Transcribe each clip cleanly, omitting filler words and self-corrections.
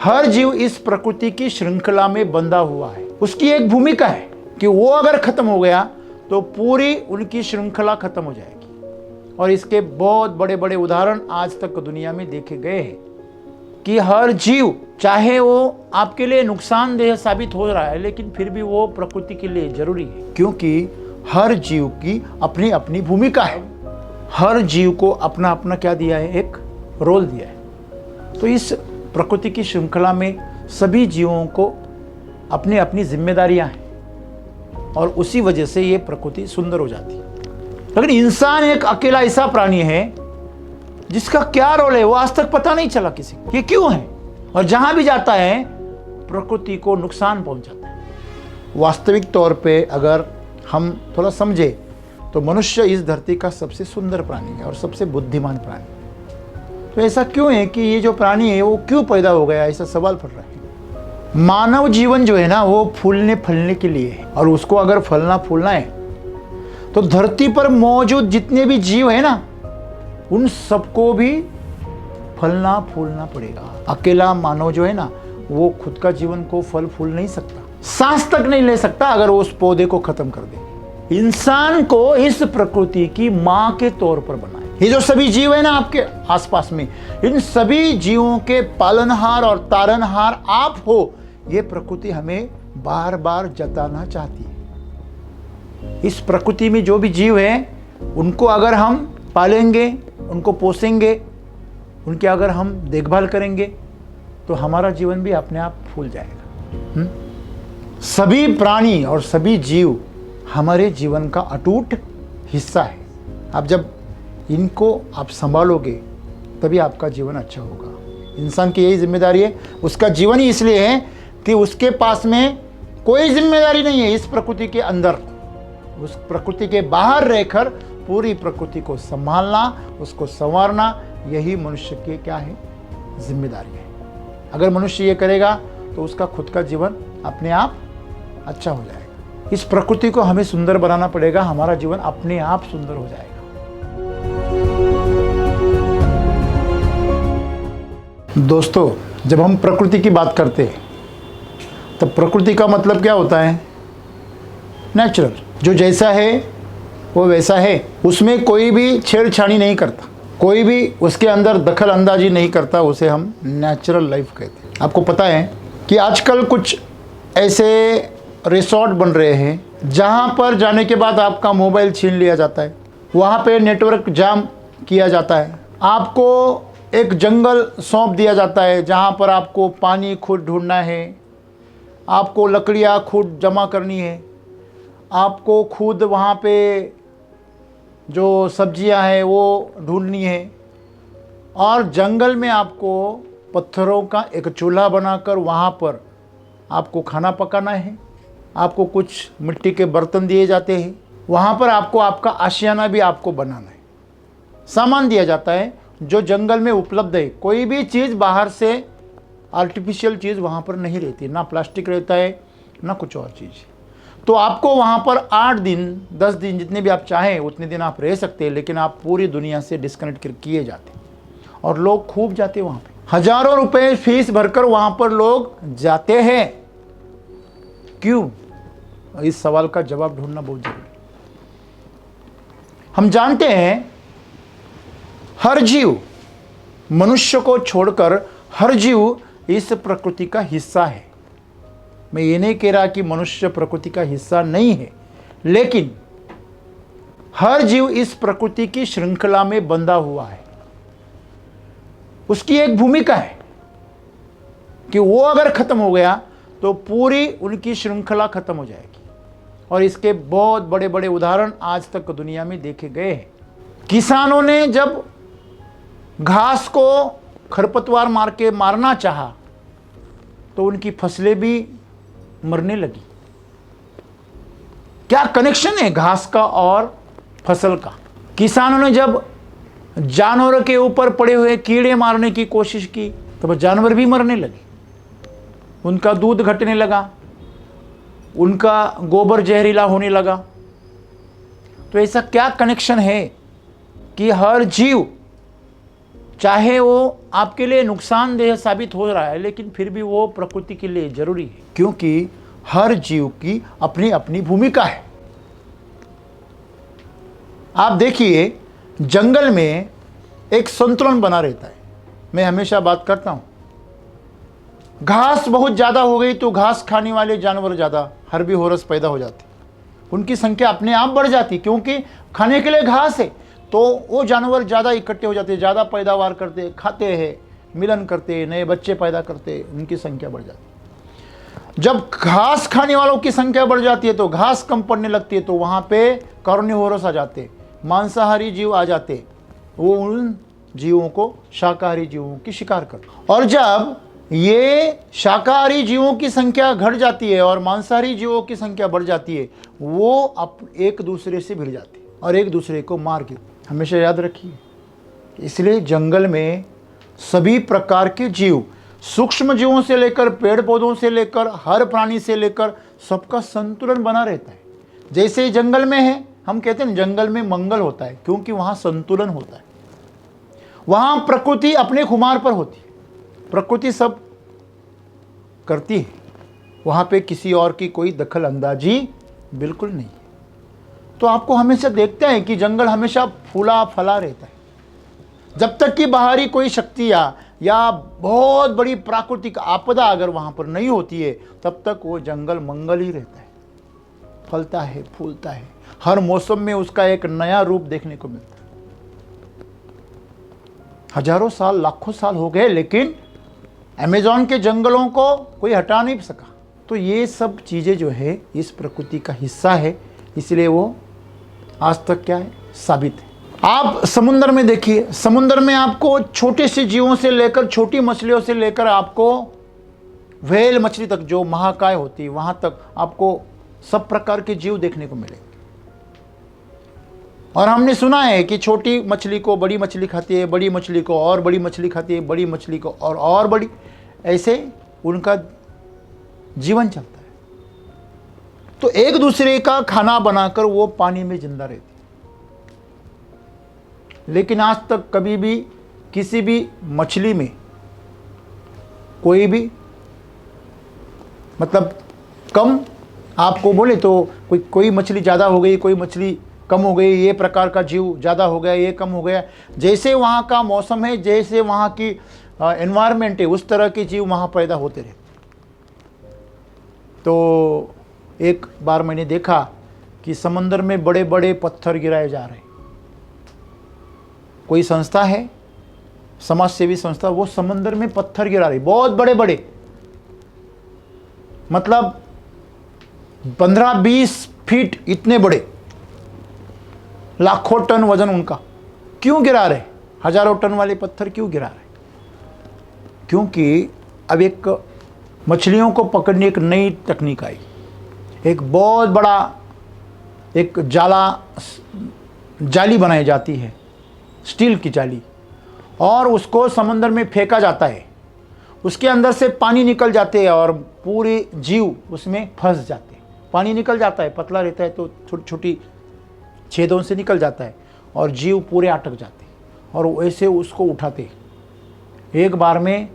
हर जीव इस प्रकृति की श्रृंखला में बंधा हुआ है। उसकी एक भूमिका है कि वो अगर खत्म हो गया तो पूरी उनकी श्रृंखला खत्म हो जाएगी। और इसके बहुत बड़े बड़े उदाहरण आज तक दुनिया में देखे गए हैं कि हर जीव, चाहे वो आपके लिए नुकसानदेह साबित हो रहा है, लेकिन फिर भी वो प्रकृति के लिए जरूरी है, क्योंकि हर जीव की अपनी अपनी भूमिका है। हर जीव को अपना अपना क्या दिया है, एक रोल दिया है। तो इस प्रकृति की श्रृंखला में सभी जीवों को अपनी अपनी जिम्मेदारियां हैं और उसी वजह से ये प्रकृति सुंदर हो जाती है। लेकिन इंसान एक अकेला ऐसा प्राणी है जिसका क्या रोल है वो आज तक पता नहीं चला किसी को, ये क्यों है, और जहां भी जाता है प्रकृति को नुकसान पहुंचाता है। वास्तविक तौर पे अगर हम थोड़ा समझे तो मनुष्य इस धरती का सबसे सुंदर प्राणी है और सबसे बुद्धिमान प्राणी। तो ऐसा क्यों है कि ये जो प्राणी है वो क्यों पैदा हो गया, ऐसा सवाल पड़ रहा है। मानव जीवन जो है ना वो फूलने फलने के लिए है, और उसको अगर फलना फूलना है तो धरती पर मौजूद जितने भी जीव है ना उन सबको भी फलना फूलना पड़ेगा। अकेला मानव जो है ना वो खुद का जीवन को फल फूल नहीं सकता, सांस तक नहीं ले सकता अगर वो उस पौधे को खत्म कर दे। इंसान को इस प्रकृति की मां के तौर पर बनाए। ये जो सभी जीव है ना आपके आसपास में, इन सभी जीवों के पालनहार और तारनहार आप हो, ये प्रकृति हमें बार बार जताना चाहती है। इस प्रकृति में जो भी जीव है उनको अगर हम पालेंगे, उनको पोसेंगे, उनकी अगर हम देखभाल करेंगे तो हमारा जीवन भी अपने आप फूल जाएगा। सभी प्राणी और सभी जीव हमारे जीवन का अटूट हिस्सा है। अब जब इनको आप संभालोगे तभी आपका जीवन अच्छा होगा। इंसान की यही जिम्मेदारी है। उसका जीवन ही इसलिए है कि उसके पास में कोई जिम्मेदारी नहीं है इस प्रकृति के अंदर। उस प्रकृति के बाहर रहकर पूरी प्रकृति को संभालना, उसको संवारना, यही मनुष्य की क्या है, जिम्मेदारी है। अगर मनुष्य ये करेगा तो उसका खुद का जीवन अपने आप अच्छा हो जाएगा। इस प्रकृति को हमें सुंदर बनाना पड़ेगा, हमारा जीवन अपने आप सुंदर हो जाएगा। दोस्तों, जब हम प्रकृति की बात करते हैं तब प्रकृति का मतलब क्या होता है, नेचुरल। जो जैसा है वो वैसा है, उसमें कोई भी छेड़छाड़ी नहीं करता, कोई भी उसके अंदर दखल अंदाजी नहीं करता, उसे हम नेचुरल लाइफ कहते हैं। आपको पता है कि आजकल कुछ ऐसे रिसोर्ट बन रहे हैं जहां पर जाने के बाद आपका मोबाइल छीन लिया जाता है, वहां पे नेटवर्क जाम किया जाता है, आपको एक जंगल सौंप दिया जाता है जहां पर आपको पानी खुद ढूंढना है, आपको लकड़ियां खुद जमा करनी है, आपको खुद वहां पे जो सब्जियां हैं वो ढूंढनी है, और जंगल में आपको पत्थरों का एक चूल्हा बनाकर वहां पर आपको खाना पकाना है, आपको कुछ मिट्टी के बर्तन दिए जाते हैं, वहाँ पर आपको आपका आशियाना भी आपको बनाना है, सामान दिया जाता है जो जंगल में उपलब्ध है। कोई भी चीज़ बाहर से आर्टिफिशियल चीज़ वहाँ पर नहीं रहती, ना प्लास्टिक रहता है ना कुछ और चीज़। तो आपको वहाँ पर 8 दिन 10 दिन जितने भी आप चाहें उतने दिन आप रह सकते हैं, लेकिन आप पूरी दुनिया से डिस्कनेक्ट किए जाते हैं। और लोग खूब जाते हैं वहाँ पर, हज़ारों रुपए फीस भरकर वहाँ पर लोग जाते हैं। क्यों? इस सवाल का जवाब ढूंढना बहुत जरूरी है। हम जानते हैं हर जीव, मनुष्य को छोड़कर हर जीव इस प्रकृति का हिस्सा है। मैं ये नहीं कह रहा कि मनुष्य प्रकृति का हिस्सा नहीं है, लेकिन हर जीव इस प्रकृति की श्रृंखला में बंधा हुआ है। उसकी एक भूमिका है कि वो अगर खत्म हो गया तो पूरी उनकी श्रृंखला खत्म हो जाएगी। और इसके बहुत बड़े बड़े उदाहरण आज तक दुनिया में देखे गए हैं। किसानों ने जब घास को खरपतवार मार के मारना चाहा तो उनकी फसलें भी मरने लगी। क्या कनेक्शन है घास का और फसल का? किसानों ने जब जानवरों के ऊपर पड़े हुए कीड़े मारने की कोशिश की तो जानवर भी मरने लगे, उनका दूध घटने लगा, उनका गोबर जहरीला होने लगा। तो ऐसा क्या कनेक्शन है कि हर जीव, चाहे वो आपके लिए नुकसानदेह साबित हो रहा है, लेकिन फिर भी वो प्रकृति के लिए जरूरी है, क्योंकि हर जीव की अपनी अपनी भूमिका है। आप देखिए, जंगल में एक संतुलन बना रहता है। मैं हमेशा बात करता हूं, घास बहुत ज़्यादा हो गई तो घास खाने वाले जानवर ज़्यादा हर्बीवोरस पैदा हो जाते, उनकी संख्या अपने आप बढ़ जाती, क्योंकि खाने के लिए घास है। तो वो जानवर ज़्यादा इकट्ठे हो जाते, ज़्यादा पैदावार करते, खाते हैं, मिलन करते, नए बच्चे पैदा करते, उनकी संख्या बढ़ जाती। जब घास खाने वालों की संख्या बढ़ जाती है तो घास कम पड़ने लगती है, तो वहाँ पे कार्निवोरस आ जाते, मांसाहारी जीव आ जाते, वो उन जीवों को शाकाहारी जीवों की शिकार करते। और जब ये शाकाहारी जीवों की संख्या घट जाती है और मांसाहारी जीवों की संख्या बढ़ जाती है, वो एक दूसरे से भिड़ जाती है और एक दूसरे को मार के। हमेशा याद रखिए, इसलिए जंगल में सभी प्रकार के जीव, सूक्ष्म जीवों से लेकर पेड़ पौधों से लेकर हर प्राणी से लेकर सबका संतुलन बना रहता है। जैसे जंगल में है, हम कहते हैं जंगल में मंगल होता है, क्योंकि वहाँ संतुलन होता है, वहाँ प्रकृति अपने खुमार पर होती है, प्रकृति सब करती है, वहाँ पे किसी और की कोई दखल अंदाजी बिल्कुल नहीं है। तो आपको हमेशा देखते हैं कि जंगल हमेशा फूला फला रहता है। जब तक कि बाहरी कोई शक्तियाँ या बहुत बड़ी प्राकृतिक आपदा अगर वहाँ पर नहीं होती है, तब तक वो जंगल मंगल ही रहता है, फलता है, फूलता है, हर मौसम में उसका एक नया रूप देखने को मिलता है। हजारों साल, लाखों साल हो गए, लेकिन अमेज़न के जंगलों को कोई हटा नहीं सका। तो ये सब चीज़ें जो है इस प्रकृति का हिस्सा है, इसलिए वो आज तक क्या है, साबित है। आप समुद्र में देखिए, समुद्र में आपको छोटे से जीवों से लेकर, छोटी मछलियों से लेकर आपको व्हेल मछली तक, जो महाकाय होती है, वहाँ तक आपको सब प्रकार के जीव देखने को मिलेंगे। और हमने सुना है कि छोटी मछली को बड़ी मछली खाती है, बड़ी मछली को और बड़ी मछली खाती है, बड़ी मछली को और बड़ी, ऐसे उनका जीवन चलता है। तो एक दूसरे का खाना बनाकर वो पानी में जिंदा रहती है। लेकिन आज तक कभी भी किसी भी मछली में कोई भी मतलब कम आपको बोले तो कोई मछली ज़्यादा हो गई, कोई मछली कम हो गई, ये प्रकार का जीव ज़्यादा हो गया, ये कम हो गया। जैसे वहाँ का मौसम है, जैसे वहाँ की एनवायरनमेंट है, उस तरह के जीव वहाँ पैदा होते रहते। तो एक बार मैंने देखा कि समंदर में बड़े बड़े पत्थर गिराए जा रहे हैं। कोई संस्था है, समाज सेवी संस्था, वो समंदर में पत्थर गिरा रही, बहुत बड़े बड़े, मतलब 15-20 फीट इतने बड़े, लाखों टन वजन उनका। क्यों गिरा रहे? हजारों टन वाले पत्थर क्यों गिरा रहे? क्योंकि अब एक मछलियों को पकड़ने एक नई तकनीक आई। एक बहुत बड़ा एक जाली बनाई जाती है, स्टील की जाली, और उसको समंदर में फेंका जाता है। उसके अंदर से पानी निकल जाते हैं और पूरे जीव उसमें फंस जाते हैं। पानी निकल जाता है, पतला रहता है तो छोटी छोटी छेदों से निकल जाता है और जीव पूरे अटक जाते हैं, और वैसे उसको उठाते हैं। एक बार में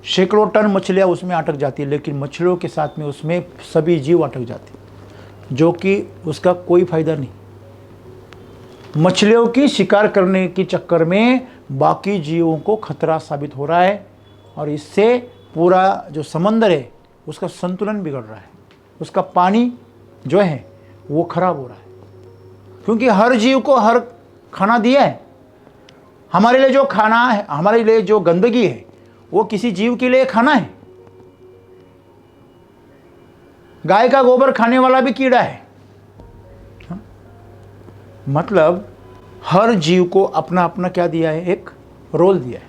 सैकड़ों टन मछलियाँ उसमें अटक जाती है, लेकिन मछलियों के साथ में उसमें सभी जीव अटक जाते हैं, जो कि उसका कोई फायदा नहीं। मछलियों की शिकार करने के चक्कर में बाकी जीवों को खतरा साबित हो रहा है, और इससे पूरा जो समंदर है उसका संतुलन बिगड़ रहा है, उसका पानी जो है वो खराब हो रहा है। क्योंकि हर जीव को हर खाना दिया है। हमारे लिए जो खाना है, हमारे लिए जो गंदगी है, वो किसी जीव के लिए खाना है। गाय का गोबर खाने वाला भी कीड़ा है। मतलब हर जीव को अपना अपना क्या दिया है, एक रोल दिया है।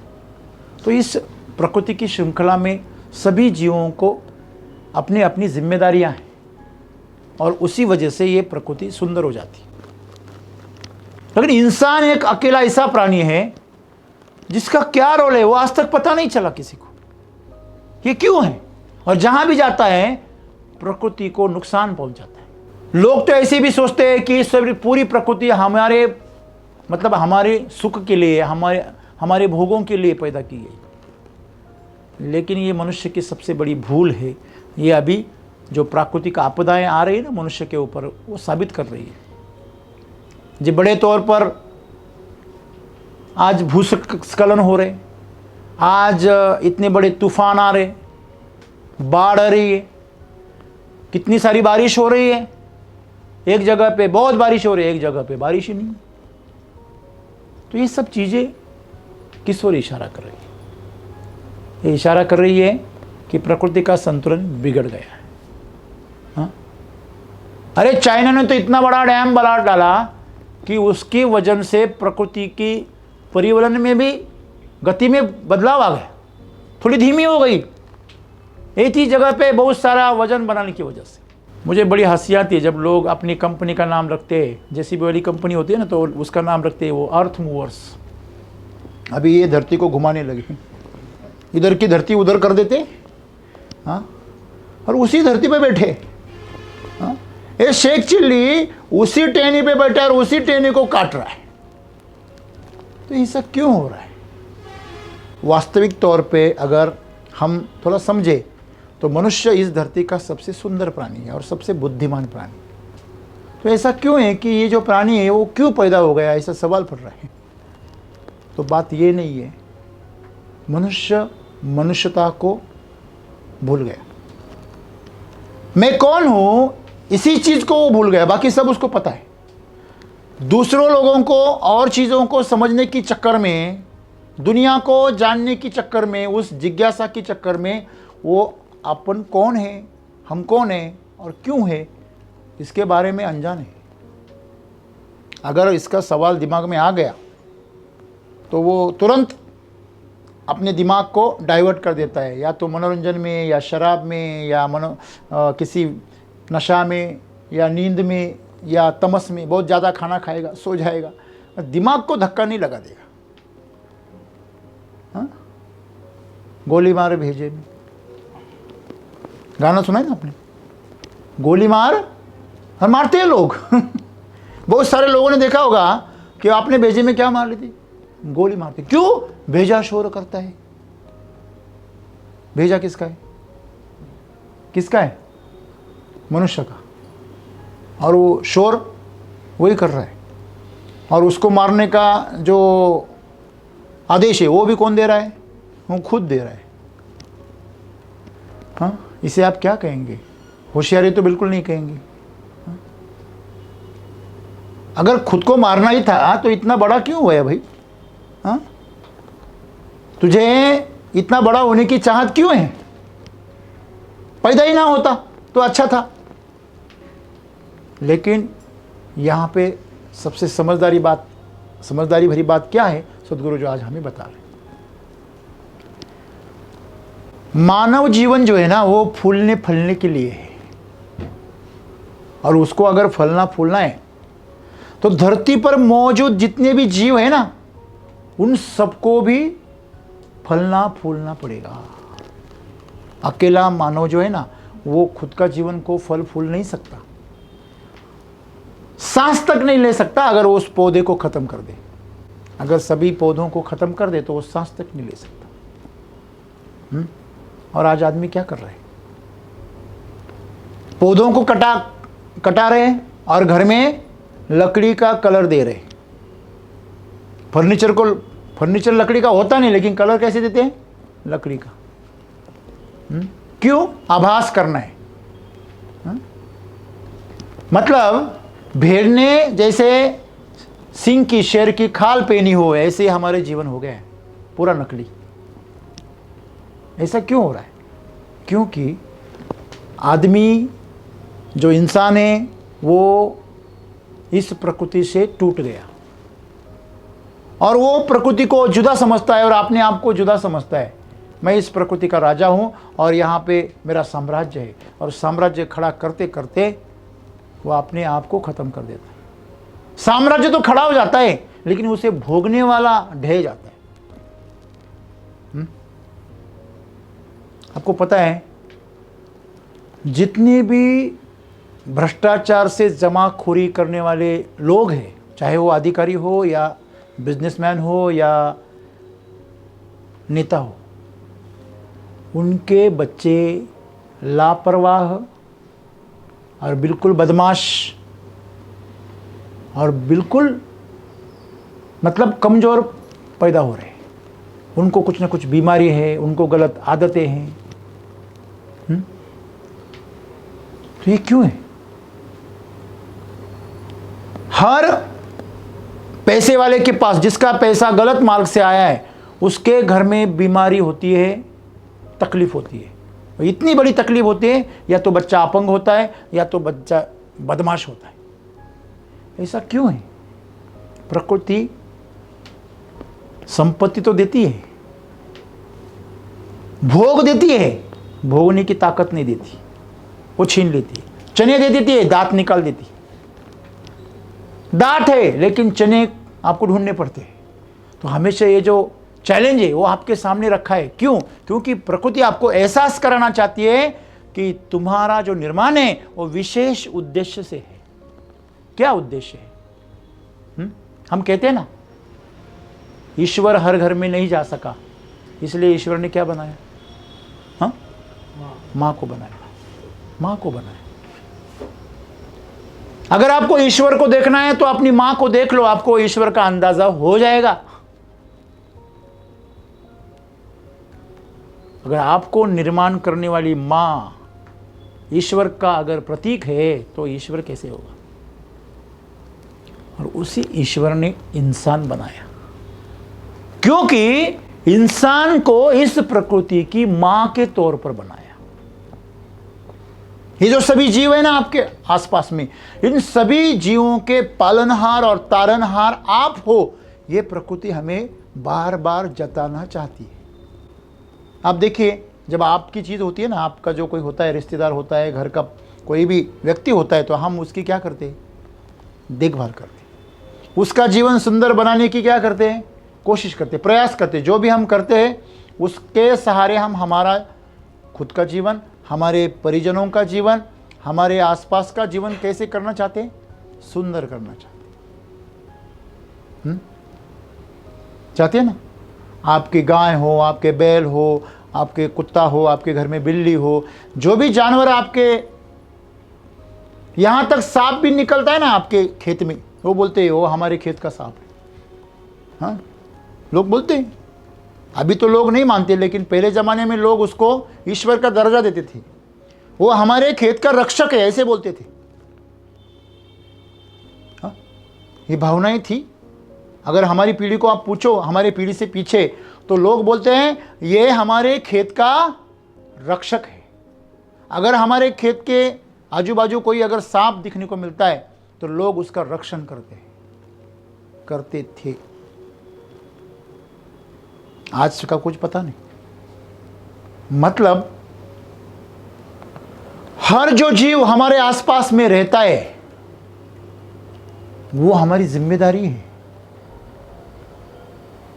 तो इस प्रकृति की श्रृंखला में सभी जीवों को अपनी अपनी जिम्मेदारियां हैं, और उसी वजह से ये प्रकृति सुंदर हो जाती है। लेकिन इंसान एक अकेला ऐसा प्राणी है जिसका क्या रोल है वो आज तक पता नहीं चला किसी को, ये क्यों है, और जहां भी जाता है प्रकृति को नुकसान पहुंचाता है। लोग तो ऐसे भी सोचते हैं कि पूरी प्रकृति हमारे मतलब हमारे सुख के लिए, हमारे भोगों के लिए पैदा की गई। लेकिन ये मनुष्य की सबसे बड़ी भूल है। ये अभी जो प्राकृतिक आपदाएं आ रही है ना मनुष्य के ऊपर, वो साबित कर रही है। जो बड़े तौर पर आज भूस्खलन हो रहे, आज इतने बड़े तूफान आ रहे, बाढ़ आ रही है, कितनी सारी बारिश हो रही है। एक जगह पे बहुत बारिश हो रही है, एक जगह पे बारिश ही नहीं। तो ये सब चीज़ें किस ओर इशारा कर रही है? ये इशारा कर रही है कि प्रकृति का संतुलन बिगड़ गया है। हाँ? अरे चाइना ने तो इतना बड़ा डैम बना डाला कि उसकी वजन से प्रकृति की परिवलन में भी गति में बदलाव आ गया, थोड़ी धीमी हो गई। एक ही जगह पे बहुत सारा वजन बनाने की वजह से। मुझे बड़ी हंसी आती है जब लोग अपनी कंपनी का नाम रखते हैं, जेसीबी वाली कंपनी होती है ना, तो उसका नाम रखते हैं वो अर्थ मूवर्स। अभी ये धरती को घुमाने लगे, इधर की धरती उधर कर देते, हाँ, और उसी धरती पे बैठे। हाँ, ये शेख चिल्ली उसी टहनी पे बैठा और उसी टहनी को काट रहा है। तो ये सब क्यों हो रहा है? वास्तविक तौर पे अगर हम थोड़ा समझे तो मनुष्य इस धरती का सबसे सुंदर प्राणी है और सबसे बुद्धिमान प्राणी। तो ऐसा क्यों है कि ये जो प्राणी है वो क्यों पैदा हो गया, ऐसा सवाल पड़ रहा है। तो बात ये नहीं है, मनुष्य मनुष्यता को भूल गया। मैं कौन हूं, इसी चीज को वो भूल गया, बाकी सब उसको पता है। दूसरों लोगों को और चीज़ों को समझने की चक्कर में, दुनिया को जानने की चक्कर में, उस जिज्ञासा की चक्कर में वो अपन कौन है, हम कौन है और क्यों है, इसके बारे में अनजान है। अगर इसका सवाल दिमाग में आ गया तो वो तुरंत अपने दिमाग को डाइवर्ट कर देता है, या तो मनोरंजन में, या शराब में, या किसी नशा में, या नींद में, या तमस में। बहुत ज़्यादा खाना खाएगा, सो जाएगा, दिमाग को धक्का नहीं लगा देगा। हाँ? गोली मार भेजे में गाना सुना है ना आपने, गोली मार, और मारते हैं लोग। बहुत सारे लोगों ने देखा होगा कि आपने भेजे में क्या मार ली थी, गोली मारते। क्यों? भेजा शोर करता है। भेजा किसका है? किसका है? मनुष्य का। और वो शोर वही कर रहा है, और उसको मारने का जो आदेश है वो भी कौन दे रहा है? वो खुद दे रहा है। हाँ, इसे आप क्या कहेंगे? होशियारी तो बिल्कुल नहीं कहेंगे। हाँ? अगर खुद को मारना ही था तो इतना बड़ा क्यों हुआ है भाई? हाँ, तुझे इतना बड़ा होने की चाहत क्यों है? पैदा ही ना होता तो अच्छा था। लेकिन यहाँ पे सबसे समझदारी भरी बात क्या है, सदगुरु जो आज हमें बता रहे। मानव जीवन जो है ना, वो फूलने फलने के लिए है, और उसको अगर फलना फूलना है तो धरती पर मौजूद जितने भी जीव है ना, उन सबको भी फलना फूलना पड़ेगा। अकेला मानव जो है ना, वो खुद का जीवन को फल फूल नहीं सकता, सांस तक नहीं ले सकता। अगर वो उस पौधे को खत्म कर दे, अगर सभी पौधों को खत्म कर दे तो वो सांस तक नहीं ले सकता। और आज आदमी क्या कर रहा है? पौधों को कटा रहे हैं और घर में लकड़ी का कलर दे रहे। फर्नीचर लकड़ी का होता नहीं, लेकिन कलर कैसे देते हैं? लकड़ी का। क्यों? आभास करना है। मतलब भेड़ ने जैसे सिंह की, शेर की खाल पहनी हो, ऐसे हमारे जीवन हो गए पूरा नकली। ऐसा क्यों हो रहा है? क्योंकि आदमी जो इंसान है वो इस प्रकृति से टूट गया, और वो प्रकृति को जुदा समझता है और अपने आप को जुदा समझता है। मैं इस प्रकृति का राजा हूं और यहाँ पे मेरा साम्राज्य है, और साम्राज्य खड़ा करते करते वो अपने आप को खत्म कर देता है। साम्राज्य तो खड़ा हो जाता है, लेकिन उसे भोगने वाला ढह जाता है। आपको पता है, जितने भी भ्रष्टाचार से जमाखोरी करने वाले लोग हैं, चाहे वो अधिकारी हो या बिजनेसमैन हो या नेता हो, उनके बच्चे लापरवाह और बिल्कुल बदमाश और बिल्कुल मतलब कमज़ोर पैदा हो रहे हैं। उनको कुछ ना कुछ बीमारी है, उनको गलत आदतें हैं। तो ये क्यों है? हर पैसे वाले के पास, जिसका पैसा गलत मार्ग से आया है, उसके घर में बीमारी होती है, तकलीफ होती है। इतनी बड़ी तकलीफ होती है, या तो बच्चा अपंग होता है या तो बच्चा बदमाश होता है। ऐसा क्यों है? प्रकृति संपत्ति तो देती है, भोग देती है, भोगने की ताकत नहीं देती, वो छीन लेती है। चने दे देती है, दांत निकाल देती है। दांत है लेकिन चने आपको ढूंढने पड़ते हैं। तो हमेशा ये जो चैलेंज है वो आपके सामने रखा है। क्यों? क्योंकि प्रकृति आपको एहसास कराना चाहती है कि तुम्हारा जो निर्माण है वो विशेष उद्देश्य से है। क्या उद्देश्य है? हम कहते हैं ना, ईश्वर हर घर में नहीं जा सका, इसलिए ईश्वर ने क्या बनाया? हाँ, माँ को बनाया। माँ को बनाया। अगर आपको ईश्वर को देखना है तो अपनी माँ को देख लो, आपको ईश्वर का अंदाजा हो जाएगा। अगर आपको निर्माण करने वाली माँ ईश्वर का अगर प्रतीक है तो ईश्वर कैसे होगा? और उसी ईश्वर ने इंसान बनाया, क्योंकि इंसान को इस प्रकृति की मां के तौर पर बनाया। ये जो सभी जीव है ना आपके आसपास में, इन सभी जीवों के पालनहार और तारनहार आप हो, ये प्रकृति हमें बार बार जताना चाहती है। आप देखिए, जब आपकी चीज होती है ना, आपका जो कोई होता है, रिश्तेदार होता है, घर का कोई भी व्यक्ति होता है, तो हम उसकी क्या करते हैं? देखभाल करते हैं। उसका जीवन सुंदर बनाने की क्या करते हैं? कोशिश करते, प्रयास करते। जो भी हम करते हैं उसके सहारे हम हमारा खुद का जीवन, हमारे परिजनों का जीवन, हमारे आसपास का जीवन कैसे करना चाहते हैं? सुंदर करना चाहते हैं। चाहते हैं ना? आपकी गाय हो, आपके बैल हो, आपके कुत्ता हो, आपके घर में बिल्ली हो, जो भी जानवर आपके, यहां तक सांप भी निकलता है ना आपके खेत में, वो बोलते हैं वो हमारे खेत का सांप है। हाँ, लोग बोलते हैं। अभी तो लोग नहीं मानते, लेकिन पहले जमाने में लोग उसको ईश्वर का दर्जा देते थे। वो हमारे खेत का रक्षक है, ऐसे बोलते थे। हाँ, ये भावनाएं थी। अगर हमारी पीढ़ी को आप पूछो, हमारी पीढ़ी से पीछे, तो लोग बोलते हैं ये हमारे खेत का रक्षक है। अगर हमारे खेत के आजू बाजू कोई अगर सांप दिखने को मिलता है तो लोग उसका रक्षण करते थे। आज का कुछ पता नहीं। मतलब हर जो जीव हमारे आसपास में रहता है वो हमारी जिम्मेदारी है,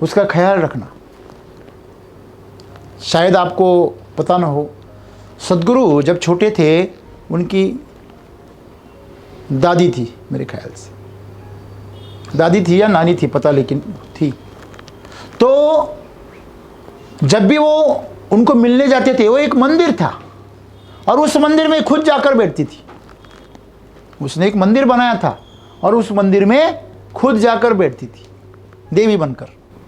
उसका ख्याल रखना। शायद आपको पता ना हो, सद्गुरु जब छोटे थे, उनकी दादी थी, मेरे ख्याल से दादी थी या नानी थी पता, लेकिन थी। तो जब भी वो उनको मिलने जाते थे, वो एक मंदिर था और उस मंदिर में खुद जाकर बैठती थी। उसने एक मंदिर बनाया था और उस मंदिर में खुद जाकर बैठती थी, देवी बनकर।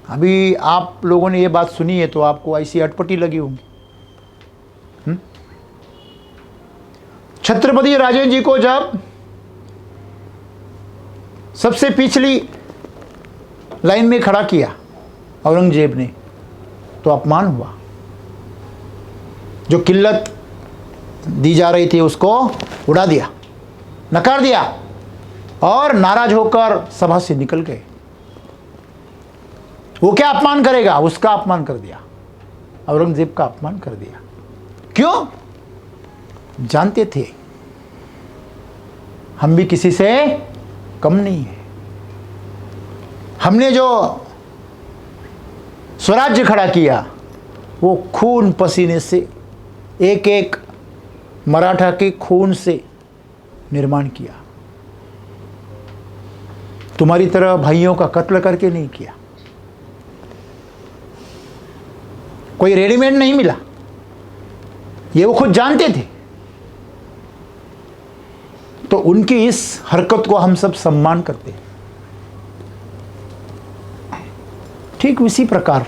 अभी आप लोगों ने ये बात सुनी है तो आपको ऐसी अटपटी लगी होगी। छत्रपति राजेंद्र जी को जब सबसे पिछली लाइन में खड़ा किया औरंगजेब ने, तो अपमान हुआ। जो किल्लत दी जा रही थी उसको उड़ा दिया, नकार दिया और नाराज होकर सभा से निकल गए। वो क्या अपमान करेगा? उसका अपमान कर दिया, औरंगजेब का अपमान कर दिया। क्यों? जानते थे हम भी किसी से कम नहीं है। हमने जो स्वराज्य खड़ा किया वो खून पसीने से, एक एक मराठा के खून से निर्माण किया। तुम्हारी तरह भाइयों का कत्ल करके नहीं किया। कोई रेडीमेड नहीं मिला, ये वो खुद जानते थे। तो उनकी इस हरकत को हम सब सम्मान करते हैं। ठीक उसी प्रकार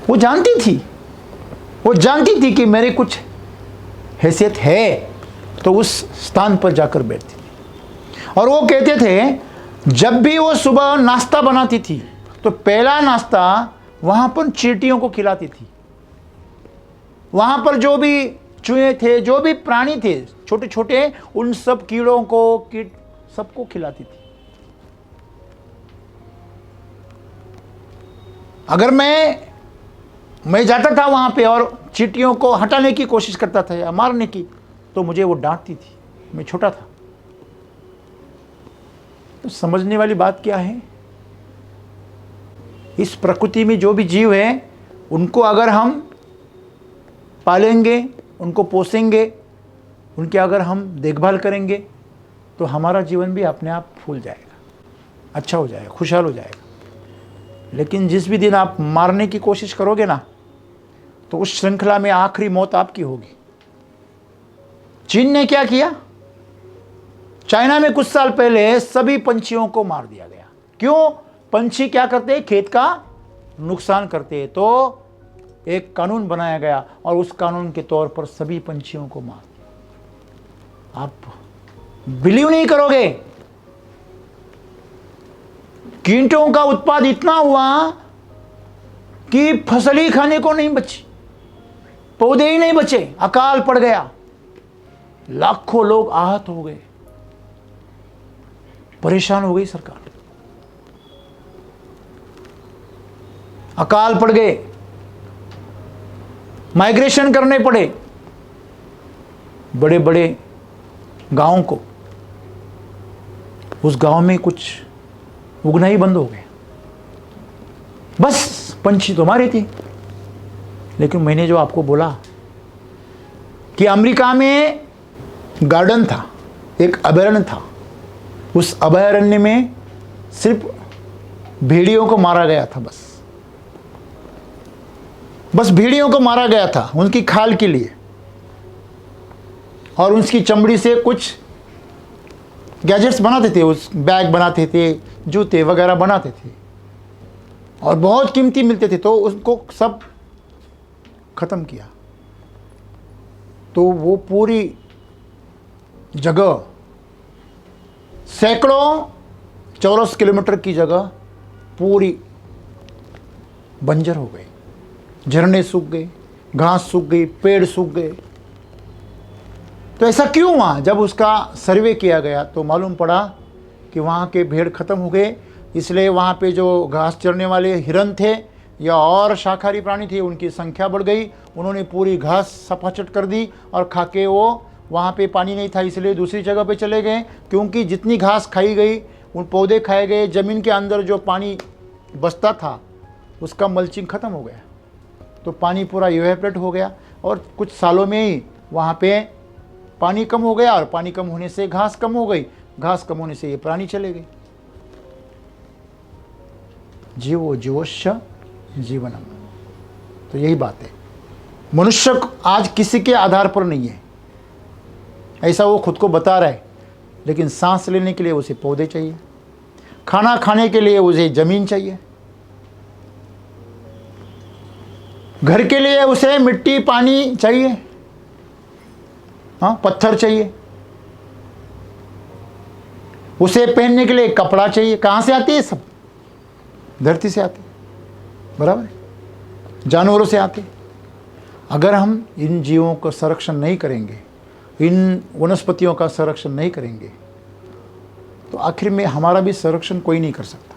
वो जानती थी कि मेरे कुछ हैसियत है, तो उस स्थान पर जाकर बैठती थी। और वो कहते थे जब भी वो सुबह नाश्ता बनाती थी तो पहला नाश्ता वहां पर चींटियों को खिलाती थी। वहां पर जो भी चूहे थे, जो भी प्राणी थे छोटे छोटे, उन सब कीड़ों को, कीट सबको खिलाती थी। अगर मैं जाता था वहां पे और चींटियों को हटाने की कोशिश करता था या मारने की, तो मुझे वो डांटती थी। मैं छोटा था। तो समझने वाली बात क्या है, इस प्रकृति में जो भी जीव है उनको अगर हम पालेंगे, उनको पोसेंगे, उनकी अगर हम देखभाल करेंगे, तो हमारा जीवन भी अपने आप फूल जाएगा, अच्छा हो जाएगा, खुशहाल हो जाएगा। लेकिन जिस भी दिन आप मारने की कोशिश करोगे ना, तो उस श्रृंखला में आखिरी मौत आपकी होगी। चीन ने क्या किया, चाइना में कुछ साल पहले सभी पंछियों को मार दिया गया। क्यों? पंछी क्या करते हैं, खेत का नुकसान करते हैं। तो एक कानून बनाया गया और उस कानून के तौर पर सभी पंछियों को मार दिया। आप बिलीव नहीं करोगे, कीटों का उत्पाद इतना हुआ कि फसल ही खाने को नहीं बची, पौधे ही नहीं बचे, अकाल पड़ गया, लाखों लोग आहत हो गए, परेशान हो गई सरकार, अकाल पड़ गए, माइग्रेशन करने पड़े बड़े बड़े गांवों को। उस गांव में कुछ उगना ही बंद हो गया। बस पंछी तो मारे थे। लेकिन मैंने जो आपको बोला कि अमेरिका में गार्डन था, एक अभयारण्य था, उस अभयारण्य में सिर्फ भेड़ियों को मारा गया था। बस भेड़ियों को मारा गया था उनकी खाल के लिए, और उसकी चमड़ी से कुछ गैजेट्स बनाते थे, उस बैग बनाते थे, जूते वगैरह बनाते थे, और बहुत कीमती मिलते थे। तो उसको सब खत्म किया। तो वो पूरी जगह, सैकड़ों चौरस किलोमीटर की जगह पूरी बंजर हो गई। झरने सूख गए, घास सूख गई, पेड़ सूख गए। तो ऐसा क्यों हुआ? जब उसका सर्वे किया गया तो मालूम पड़ा कि वहाँ के भेड़ खत्म हो गए। इसलिए वहाँ पे जो घास चरने वाले हिरन थे या और शाकाहारी प्राणी थे, उनकी संख्या बढ़ गई। उन्होंने पूरी घास सफाचट कर दी और खा के वो, वहाँ पे पानी नहीं था इसलिए दूसरी जगह पे चले गए। क्योंकि जितनी घास खाई गई, उन पौधे खाए गए, ज़मीन के अंदर जो पानी बचता था उसका मल्चिंग ख़त्म हो गया, तो पानी पूरा इवेपोरेट हो गया। और कुछ सालों में ही वहाँ पे पानी कम हो गया, और पानी कम होने से घास कम हो गई, घास कम होने से ये प्राणी चले गए। जीवो जीवोश्च जीवनम। तो यही बात है, मनुष्य आज किसी के आधार पर नहीं है, ऐसा वो खुद को बता रहा है। लेकिन सांस लेने के लिए उसे पौधे चाहिए, खाना खाने के लिए उसे जमीन चाहिए, घर के लिए उसे मिट्टी पानी चाहिए, हाँ, पत्थर चाहिए, उसे पहनने के लिए कपड़ा चाहिए। कहाँ से आती है? सब धरती से आती, बराबर, जानवरों से आती। अगर हम इन जीवों का संरक्षण नहीं करेंगे, इन वनस्पतियों का संरक्षण नहीं करेंगे, तो आखिर में हमारा भी संरक्षण कोई नहीं कर सकता।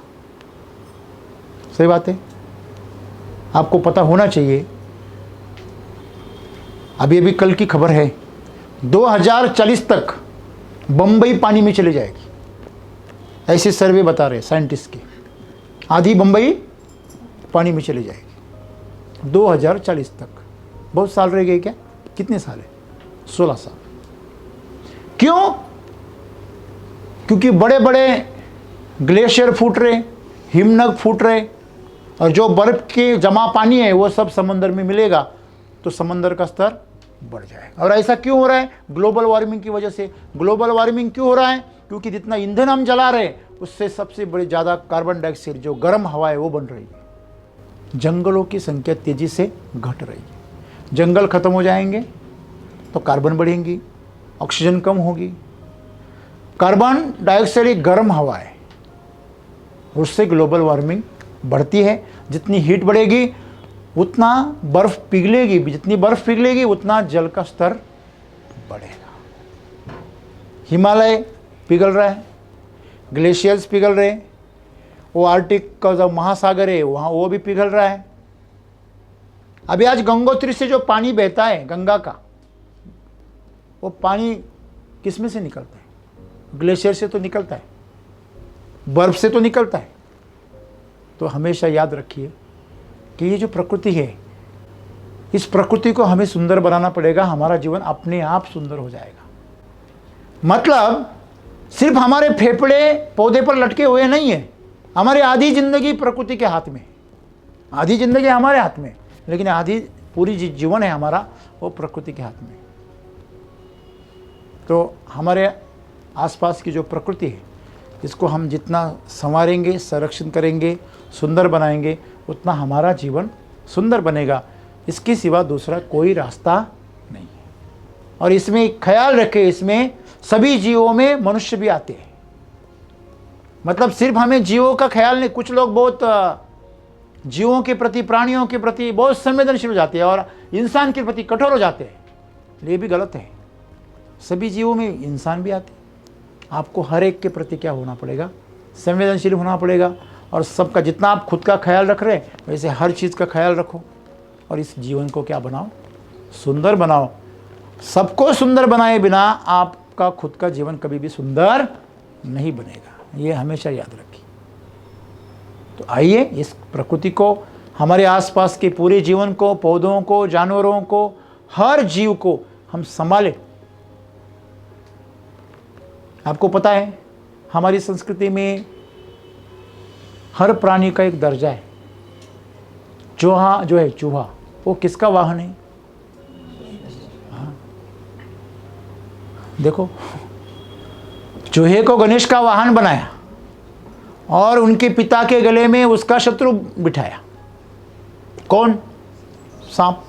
सही बात है, आपको पता होना चाहिए। अभी कल की खबर है, 2040 तक बंबई पानी में चली जाएगी, ऐसे सर्वे बता रहे साइंटिस्ट के। आधी बंबई पानी में चली जाएगी 2040 तक। बहुत साल रह गए क्या? कितने साल है? 16 साल। क्यों? क्योंकि बड़े बड़े ग्लेशियर फूट रहे, हिमनग फूट रहे, और जो बर्फ के जमा पानी है वो सब समंदर में मिलेगा तो समंदर का स्तर बढ़ जाएगा। और ऐसा क्यों हो रहा है? ग्लोबल वार्मिंग की वजह से। ग्लोबल वार्मिंग क्यों हो रहा है? क्योंकि जितना ईंधन हम जला रहे हैं उससे सबसे बड़ी ज़्यादा कार्बन डाइऑक्साइड जो गर्म हवा है वो बन रही है। जंगलों की संख्या तेजी से घट रही है। जंगल खत्म हो जाएंगे तो कार्बन बढ़ेंगी, ऑक्सीजन कम होगी। कार्बन डाइऑक्साइड एक गर्म हवा है, उससे ग्लोबल वार्मिंग बढ़ती है। जितनी हीट बढ़ेगी उतना बर्फ पिघलेगी, जितनी बर्फ पिघलेगी उतना जल का स्तर बढ़ेगा। हिमालय पिघल रहा है, ग्लेशियर्स पिघल रहे हैं, वो आर्कटिक का जो महासागर है वहाँ वो भी पिघल रहा है। अभी आज गंगोत्री से जो पानी बहता है गंगा का, वो पानी किस में से निकलता है? ग्लेशियर से तो निकलता है, बर्फ से तो निकलता है। तो हमेशा याद रखिए कि ये जो प्रकृति है, इस प्रकृति को हमें सुंदर बनाना पड़ेगा। हमारा जीवन अपने आप सुंदर हो जाएगा। मतलब सिर्फ हमारे फेफड़े पौधे पर लटके हुए नहीं है, हमारी आधी जिंदगी प्रकृति के हाथ में। आधी जिंदगी हमारे हाथ में, लेकिन आधी पूरी जीवन है हमारा वो प्रकृति के हाथ में। तो हमारे आसपास की जो प्रकृति है इसको हम जितना संवारेंगे, संरक्षण करेंगे, सुंदर बनाएंगे, उतना हमारा जीवन सुंदर बनेगा। इसके सिवा दूसरा कोई रास्ता नहीं है। और इसमें ख्याल रखें, इसमें सभी जीवों में मनुष्य भी आते हैं। मतलब सिर्फ हमें जीवों का ख्याल नहीं, कुछ लोग बहुत जीवों के प्रति, प्राणियों के प्रति बहुत संवेदनशील हो जाते हैं और इंसान के प्रति कठोर हो जाते हैं। ये भी गलत है। सभी जीवों में इंसान भी आते हैं। आपको हर एक के प्रति क्या होना पड़ेगा? संवेदनशील होना पड़ेगा। और सबका, जितना आप खुद का ख्याल रख रहे हैं वैसे हर चीज़ का ख्याल रखो। और इस जीवन को क्या बनाओ? सुंदर बनाओ। सबको सुंदर बनाए बिना आपका खुद का जीवन कभी भी सुंदर नहीं बनेगा। ये हमेशा याद रखिए। तो आइए इस प्रकृति को, हमारे आसपास के पूरे जीवन को, पौधों को, जानवरों को, हर जीव को हम संभालें। आपको पता है हमारी संस्कृति में हर प्राणी का एक दर्जा है। चूहा जो है, चूहा, वो किसका वाहन है? हाँ। देखो, चूहे को गणेश का वाहन बनाया और उनके पिता के गले में उसका शत्रु बिठाया। कौन? सांप।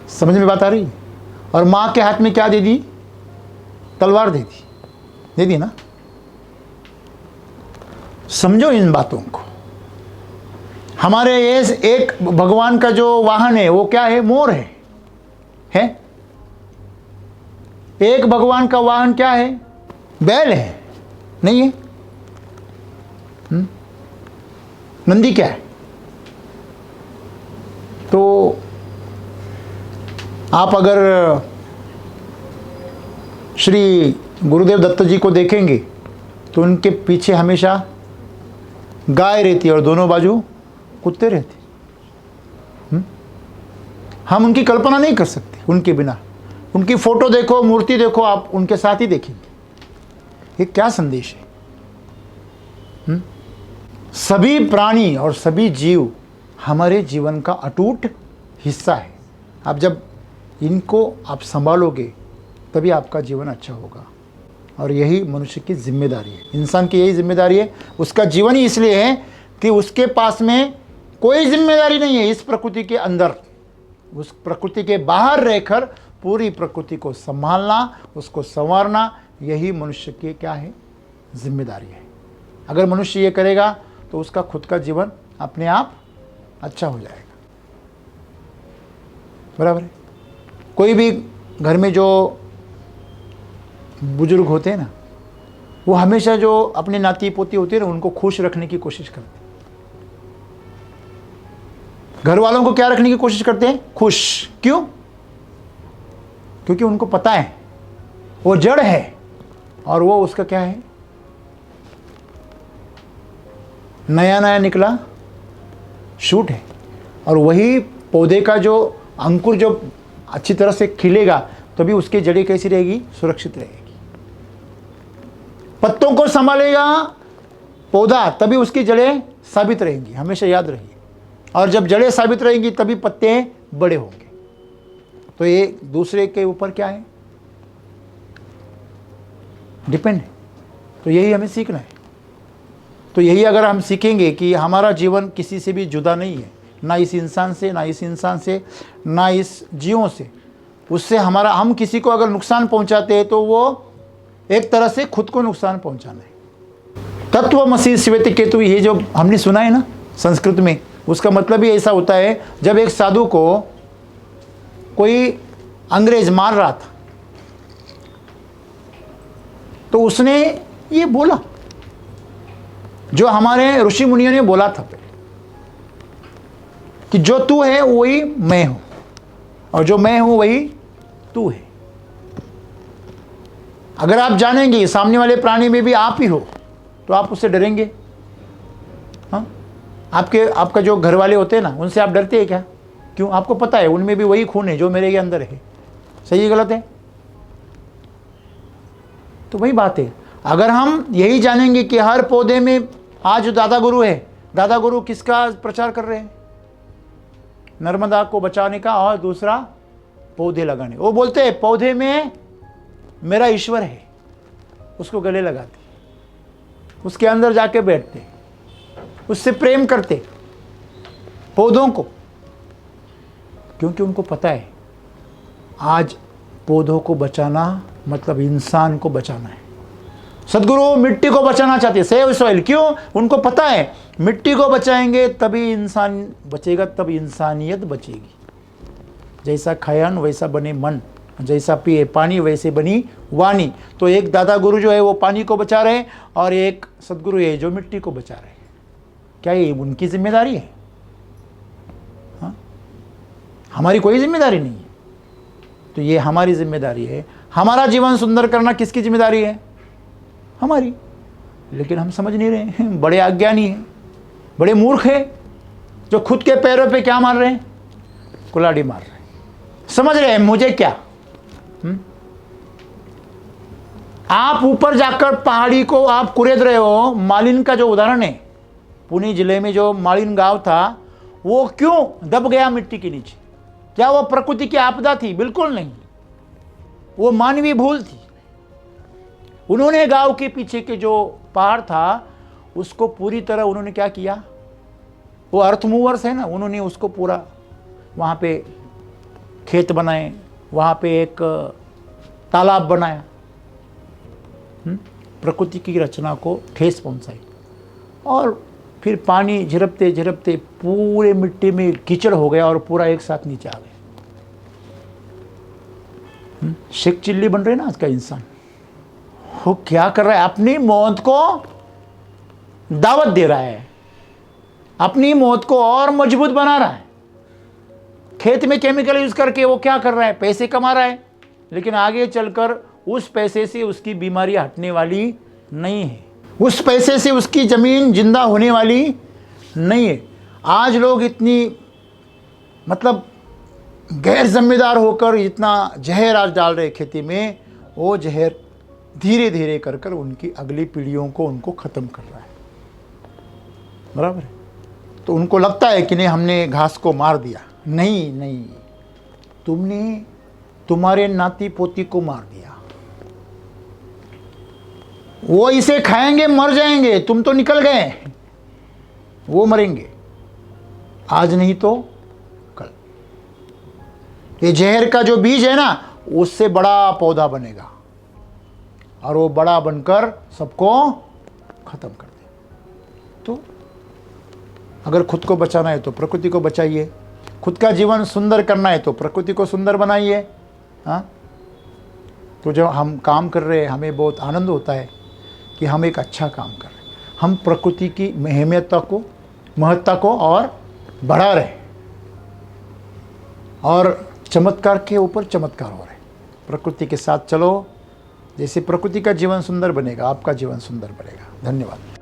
समझ में बात आ रही? और मां के हाथ में क्या दे दी? तलवार दे दी ना। समझो इन बातों को। हमारे ये एक भगवान का जो वाहन है वो क्या है? मोर है? एक भगवान का वाहन क्या है? बैल है? नहीं है? नंदी क्या है? तो आप अगर श्री गुरुदेव दत्त जी को देखेंगे तो उनके पीछे हमेशा गाय रहती है और दोनों बाजू कुत्ते रहते। हम उनकी कल्पना नहीं कर सकते उनके बिना। उनकी फोटो देखो, मूर्ति देखो, आप उनके साथ ही देखेंगे। ये क्या संदेश है? सभी प्राणी और सभी जीव हमारे जीवन का अटूट हिस्सा है। आप जब इनको आप संभालोगे तभी आपका जीवन अच्छा होगा। और यही मनुष्य की जिम्मेदारी है, इंसान की यही जिम्मेदारी है। उसका जीवन ही इसलिए है कि उसके पास में कोई जिम्मेदारी नहीं है इस प्रकृति के अंदर। उस प्रकृति के बाहर रहकर पूरी प्रकृति को संभालना, उसको संवारना, यही मनुष्य की क्या है? जिम्मेदारी है। अगर मनुष्य ये करेगा तो उसका खुद का जीवन अपने आप अच्छा हो जाएगा। बराबर है? कोई भी घर में जो बुजुर्ग होते हैं ना, वो हमेशा जो अपने नाती पोती होते हैं ना उनको खुश रखने की कोशिश करते हैं। घर वालों को क्या रखने की कोशिश करते हैं? खुश। क्यों? क्योंकि उनको पता है वो जड़ है और वो उसका क्या है? नया नया निकला शूट है। और वही पौधे का जो अंकुर जो अच्छी तरह से खिलेगा तभी उसकी जड़ें कैसी रहेगी? सुरक्षित रहेगी। पत्तों को संभालेगा पौधा, तभी उसकी जड़ें साबित रहेंगी, हमेशा याद रहिए। और जब जड़ें साबित रहेंगी तभी पत्ते बड़े होंगे। तो ये दूसरे के ऊपर क्या है, डिपेंड है। तो यही हमें सीखना है। तो यही अगर हम सीखेंगे कि हमारा जीवन किसी से भी जुदा नहीं है, ना इस इंसान से, ना इस इंसान से, ना इस जीवों से, उससे हमारा, हम किसी को अगर नुकसान पहुंचाते हैं तो वो एक तरह से खुद को नुकसान पहुंचाना है। तत्वमसि श्वेत केतु, ये जो हमने सुना है ना संस्कृत में, उसका मतलब ही ऐसा होता है, जब एक साधु को कोई अंग्रेज मार रहा था तो उसने ये बोला जो हमारे ऋषि मुनियों ने बोला था कि जो तू है वही मैं हूं और जो मैं हूं वही तू है। अगर आप जानेंगे सामने वाले प्राणी में भी आप ही हो तो आप उससे डरेंगे? हाँ, आपका जो घर वाले होते हैं ना, उनसे आप डरते हैं क्या? क्यों? आपको पता है उनमें भी वही खून है जो मेरे के अंदर है। सही है गलत है? तो वही बात है। अगर हम यही जानेंगे कि हर पौधे में, आज जो दादा गुरु है, दादा गुरु किसका प्रचार कर रहे हैं? नर्मदा को बचाने का, और दूसरा पौधे लगाने। वो बोलते हैं पौधे में मेरा ईश्वर है, उसको गले लगाते, उसके अंदर जाके बैठते, उससे प्रेम करते पौधों को, क्योंकि उनको पता है आज पौधों को बचाना मतलब इंसान को बचाना है। सदगुरु मिट्टी को बचाना चाहते, सेव सॉइल। क्यों? उनको पता है मिट्टी को बचाएंगे तभी इंसान बचेगा, तब इंसानियत बचेगी। जैसा खायन वैसा बने मन, जैसा पिए पानी वैसे बनी वाणी। तो एक दादा गुरु जो है वो पानी को बचा रहे हैं और एक सदगुरु है जो मिट्टी को बचा रहे हैं। क्या ये उनकी जिम्मेदारी है? हाँ? हमारी कोई जिम्मेदारी नहीं है। तो ये हमारी जिम्मेदारी है। हमारा जीवन सुंदर करना किसकी जिम्मेदारी है? हमारी। लेकिन हम समझ नहीं रहे हैं, बड़े अज्ञानी हैं, बड़े मूर्ख हैं, जो खुद के पैरों पे क्या मार रहे हैं? कुल्हाड़ी मार रहे हैं। समझ रहे हैं मुझे क्या? आप ऊपर जाकर पहाड़ी को आप कुरेद रहे हो। मालिन का जो उदाहरण है, पुणे जिले में जो मालिन गांव था, वो क्यों दब गया मिट्टी के नीचे? क्या वो प्रकृति की आपदा थी? बिल्कुल नहीं, वो मानवीय भूल थी। उन्होंने गांव के पीछे के जो पहाड़ था उसको पूरी तरह उन्होंने क्या किया, वो अर्थ मूवर्स है ना, उन्होंने उसको पूरा वहाँ पे खेत बनाए, वहाँ पे एक तालाब बनाया, प्रकृति की रचना को ठेस पहुँचाई। और फिर पानी झिरपते झिरपते पूरे मिट्टी में कीचड़ हो गया और पूरा एक साथ नीचे आ गया। शेख चिल्ली बन रहे ना आज का इंसान। वो क्या कर रहा है? अपनी मौत को दावत दे रहा है, अपनी मौत को और मजबूत बना रहा है। खेत में केमिकल यूज करके वो क्या कर रहा है? पैसे कमा रहा है, लेकिन आगे चलकर उस पैसे से उसकी बीमारी हटने वाली नहीं है, उस पैसे से उसकी जमीन जिंदा होने वाली नहीं है। आज लोग इतनी मतलब गैर जिम्मेदार होकर इतना जहर आज डाल रहे खेती में, वो जहर धीरे धीरे कर कर उनकी अगली पीढ़ियों को उनको ख़त्म कर रहा है। बराबर है? तो उनको लगता है कि नहीं हमने घास को मार दिया। नहीं नहीं, तुमने तुम्हारे नाती पोती को मार दिया। वो इसे खाएंगे मर जाएंगे, तुम तो निकल गए, वो मरेंगे आज नहीं तो कल। ये जहर का जो बीज है ना, उससे बड़ा पौधा बनेगा और वो बड़ा बनकर सबको खत्म कर दे। तो अगर खुद को बचाना है तो प्रकृति को बचाइए, खुद का जीवन सुंदर करना है तो प्रकृति को सुंदर बनाइए। हाँ, तो जब हम काम कर रहे हैं हमें बहुत आनंद होता है कि हम एक अच्छा काम कर रहे हैं, हम प्रकृति की महत्ता को और बढ़ा रहे हैं और चमत्कार के ऊपर चमत्कार हो रहे हैं। प्रकृति के साथ चलो, जैसे प्रकृति का जीवन सुंदर बनेगा आपका जीवन सुंदर बनेगा। धन्यवाद।